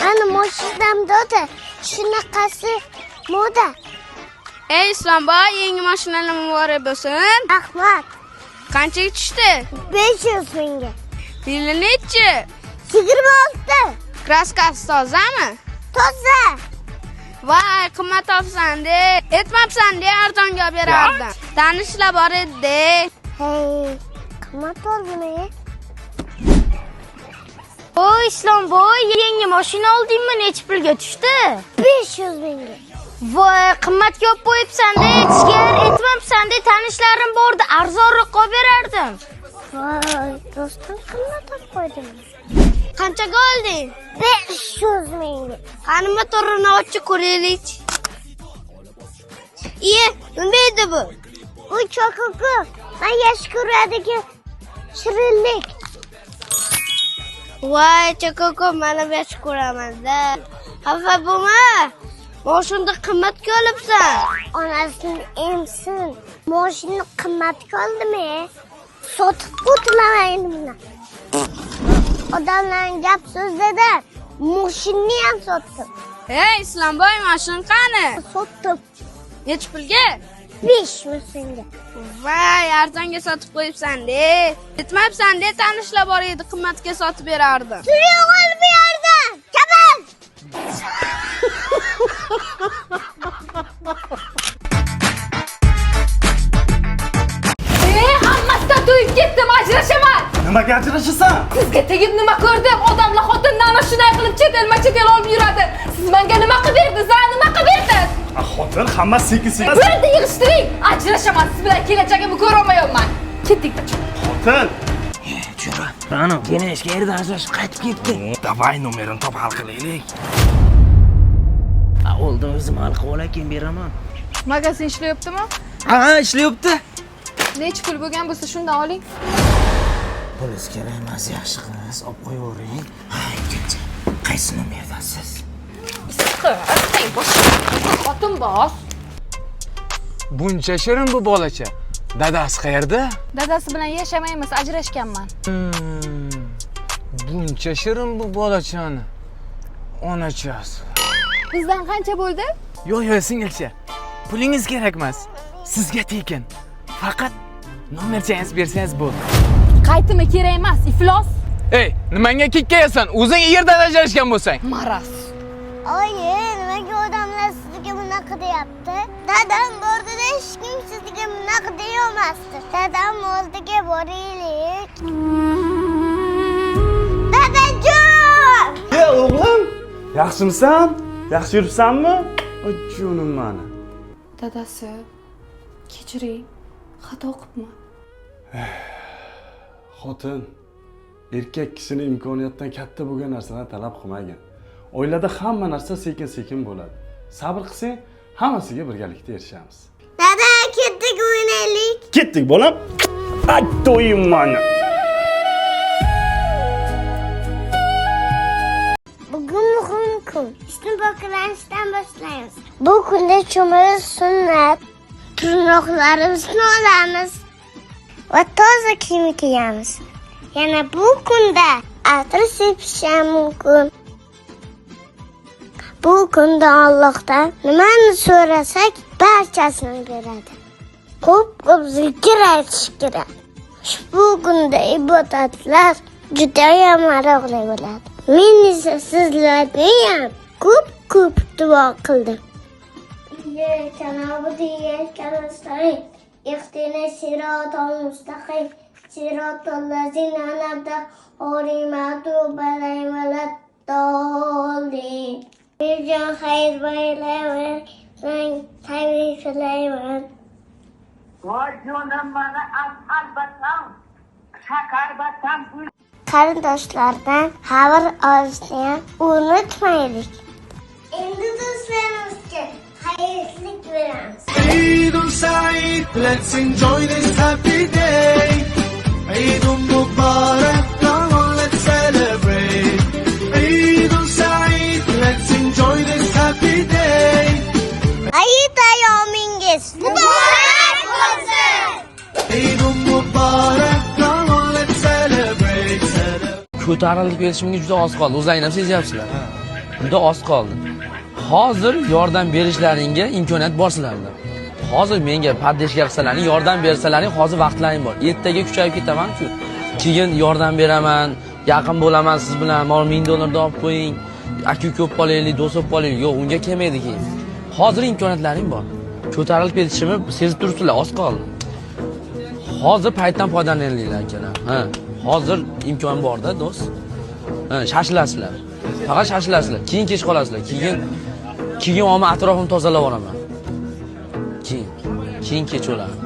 Qani mashinamda shunaqasi moda. Ey Islomboy, yangi mashinalar muborak bo'lsin. Rahmat. Qanchaga tushdi? 500 mingga. Yili nechi? 26. Kraskasi tozami? Toza. Voy, qimmat olsan-de. Aytmabsan-de, arzonga berardim. Tanishlar bor edi. Hey, qimmat oldimi? Voy Islomboy, yangi mashina oldingmi? Necha pulga tushdi? 500 mingga. Voy, qimmatga olib qo'yibsan-de, ichgar aytmabsan-de, tanishlarim bordi, arzonroqqa berardim. Voy, do'stim qimmat olib qo'ydingmi? Qanchaga olding? 500 mingga. Qani motorini ochib ko'raylik. Nima edi bu? Bu chokoku. Men yaxshi ko'radigan shirinlik. Voy, chokoko, mana yaxshi ko'raman-da. Xafa bo'lma. Mashina qimmatga olibsan. Onasini emsin. Mashina qimmatga oldimi? Sotib o'tlamaydi buni. Odamlarning gap so'zida mashinani ham sotdim. Hey, Islomboy, mashina qani? Sotdim. Necha pulga? 5 mingga. Voy, arzonga sotib qo'yibsan-de. Aytmabsan-de, tanishlar bor edi, qimmatga sotib berardim. Suyuq olib berdim. Kabal. Hammasidan to'yib ketdim, ajrashaman. Nimaga ajrashasan? Sizga tegib nima ko'rdim? Odamlar xotinni ana shunday qilib chet el olib yuradi. Siz menga nima qilib berdingiz? Nima qilib berdingiz? Xotin hamma sekin-sekin. Birda yig'ishtiring. Ajrashaman, siz bilan kelajagimni ko'rolmayapman. Ketdik. Xotin. Chura, ana, yana ishga erda ajrashib qaytib ketdi. Davay nomerini top hal qilaylik. Oldin o'zim hal qilib olay, keyin beraman. Magazin ishlayaptimi? Ha, ishlayapti. Necha pul bo'lgan bo'lsa shundan oling. Polis kerak emas, yaxshi qiz, olib qo'yavering. Ha, ikkinchi. Qaysi nomerdasiz? Xotin bos. Buncha shirin bu bolacha. Dadasi qayerda? Dadasi bilan yashamaymiz, ajrashganman. Buncha shirin bu bolachani. Onachasi. Bizdan qancha bo'ldi? Yo'q, singilcha. Pulingiz kerak emas. Sizga tekin. Faqat nomerchangiz bersangiz bo'ldi. Qaytimi kerak emas, iflos. Ey, nimanga kikkayasan? O'zing yerdan ajrashgan bo'lsang. Maras. Oyi, nimaga odamlar sizga bunaqa deyapti? Dadam bordida hech kim sizga bunaqa deyamasdi. Dadam oldiga boraylik. Dadajon! Ey o'g'lim, yaxshimisan? Yaxshi yuribsanmi? Jonim meni. Dadasi, kechiring. Xato qilibman. Xotin erkak kishini imkoniyatdan katta bo'lgan narsalarni talab qilmagan. Oilada hamma narsa sekin-sekin bo'ladi. Sabr qilsang, hammasiga birgalikda erishamiz. Dada, ketdik o'ynaylik. Ketdik, bolam. To'yim meni. Bugun muhim kun. Ishni boklanishdan boshlaymiz. Bu kunda cho'milish sunnat. Tirnoqlarimizni olamiz va toza kiyim kiyamiz. Yana bu kunda atir sepish ham mumkin. Bu kunda Allohdan nimani so'rasak, barchasini beradi. Ko'p zikr aytish kerak. Bu kunda ibodatlar juda ham maroqli bo'ladi. Men esa sizlarni ham ko'p duo qildim. إياك نعبد وإياك نستعين اهدنا الصراط المستقيم صراط الذين أنعمت عليهم غير المغضوب عليهم ولا الضالين يجعل خير بين خير سليمان qarindoshlardan xabar olishni ham unutmaylik. Endi do'stlarimizga hayırlılık veririz. Eid Said, let's enjoy this happy day. Eid Mubarak, come on, let's celebrate. Eid Said, let's enjoy this happy day. Hayit ayomingiz muborak bo'lsin. Eid Mubarak, come on, let's celebrate. Ko'tarilib kelishimga juda oz qoldi. O'zingizlar sezyapsizlar. juda oz qoldi. Hozir yordam berishlaringga imkoniyat bor sizlarda. Hozir menga paddeshga qilsalaring, yordam bersalaring, hozir vaqtlaring bor. Ertaga kuchayib ketaman-ku. Keyin yordam beraman, yaqin bo'laman siz bilan, mana $1000 olib qo'ying. Aka ko'p qolaylik, do'st bo'lib qolaylik. Yo'q, unga kelmaydi keyin. Hozir imkoniyatlaring bor. Ko'tarilib ketishimni sezib turibsizlar, oz qoldi. Hozir paytdan foydalaninglar akalar. Ha, hozir imkon bor-da, do'st. Ha, shashilasizlar. Faqat shashilasizlar. Keyin kech qolasizlar. Keyin omma atrofimni tozalab olaman. Keyin kech o'laman.